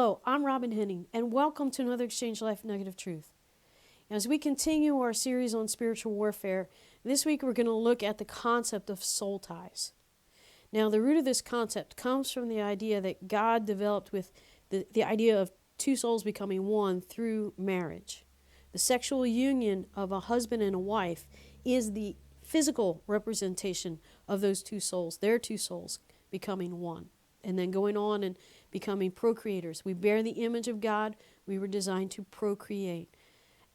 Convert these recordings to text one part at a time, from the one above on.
Hello, I'm Robin Henning, and welcome to another Exchange Life Nugget of Truth. As we continue our series on spiritual warfare, this week we're going to look at the concept of soul ties. Now, the root of this concept comes from the idea that God developed with the idea of two souls becoming one through marriage. The sexual union of a husband and a wife is the physical representation of those two souls, their two souls becoming one, and then going on and becoming procreators. We bear the image of God. We were designed to procreate.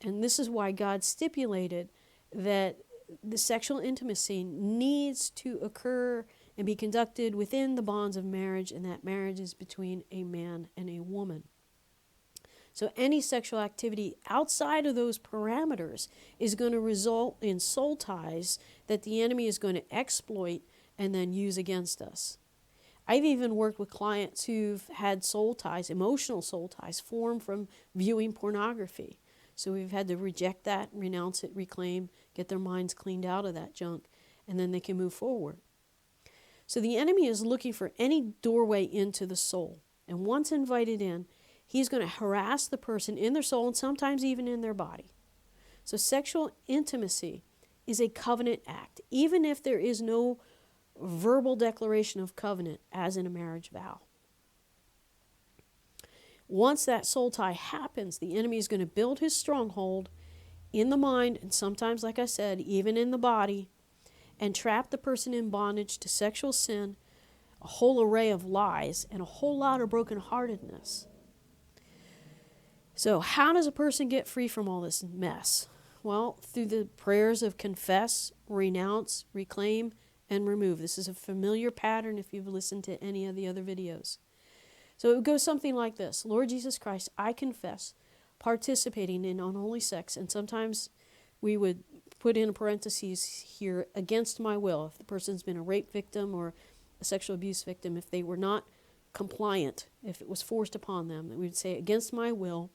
And this is why God stipulated that the sexual intimacy needs to occur and be conducted within the bonds of marriage, and that marriage is between a man and a woman. So any sexual activity outside of those parameters is going to result in soul ties that the enemy is going to exploit and then use against us. I've even worked with clients who've had soul ties, emotional soul ties, form from viewing pornography. So we've had to reject that, renounce it, reclaim, get their minds cleaned out of that junk, and then they can move forward. So the enemy is looking for any doorway into the soul. And once invited in, he's going to harass the person in their soul and sometimes even in their body. So sexual intimacy is a covenant act, even if there is no verbal declaration of covenant as in a marriage vow. Once that soul tie happens, the enemy is going to build his stronghold in the mind, and sometimes, like I said, even in the body, and trap the person in bondage to sexual sin, a whole array of lies, and a whole lot of brokenheartedness. So how does a person get free from all this mess? Well, through the prayers of confess, renounce, reclaim, and remove. This is a familiar pattern if you've listened to any of the other videos. So it would go something like this. Lord Jesus Christ, I confess participating in unholy sex, and sometimes we would put in parentheses here, against my will. If the person's been a rape victim or a sexual abuse victim, if they were not compliant, if it was forced upon them, we would say against my will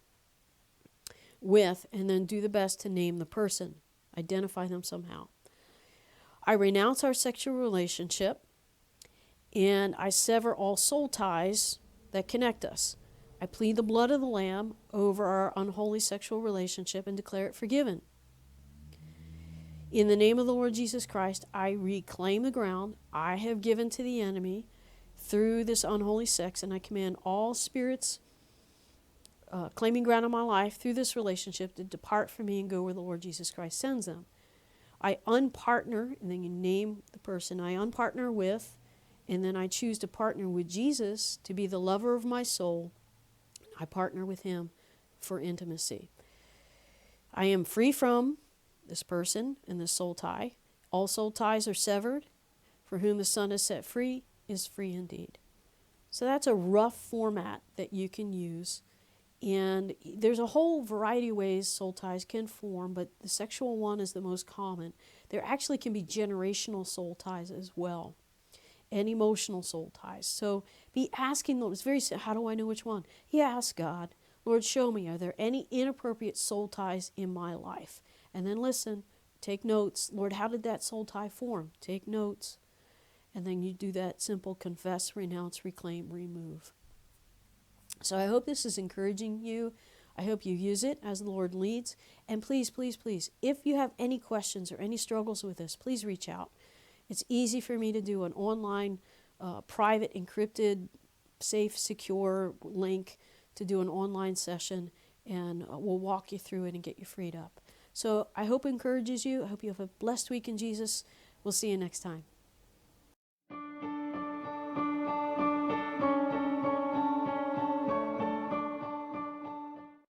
with, and then do the best to name the person, identify them somehow. I renounce our sexual relationship, and I sever all soul ties that connect us. I plead the blood of the Lamb over our unholy sexual relationship and declare it forgiven. In the name of the Lord Jesus Christ, I reclaim the ground I have given to the enemy through this unholy sex, and I command all spirits claiming ground in my life through this relationship to depart from me and go where the Lord Jesus Christ sends them. I unpartner, and then you name the person. I unpartner with, and then I choose to partner with Jesus to be the lover of my soul. I partner with him for intimacy. I am free from this person and this soul tie. All soul ties are severed. For whom the Son has set free is free indeed. So that's a rough format that you can use. And there's a whole variety of ways soul ties can form, but the sexual one is the most common. There actually can be generational soul ties as well, and emotional soul ties. So be asking them. It's very simple. How do I know which one? You ask God, Lord, show me, are there any inappropriate soul ties in my life? And then listen, take notes. Lord, how did that soul tie form? Take notes. And then you do that simple confess, renounce, reclaim, remove. So I hope this is encouraging you. I hope you use it as the Lord leads. And please, please, please, if you have any questions or any struggles with this, please reach out. It's easy for me to do an online, private, encrypted, safe, secure link to do an online session, and we'll walk you through it and get you freed up. So I hope it encourages you. I hope you have a blessed week in Jesus. We'll see you next time.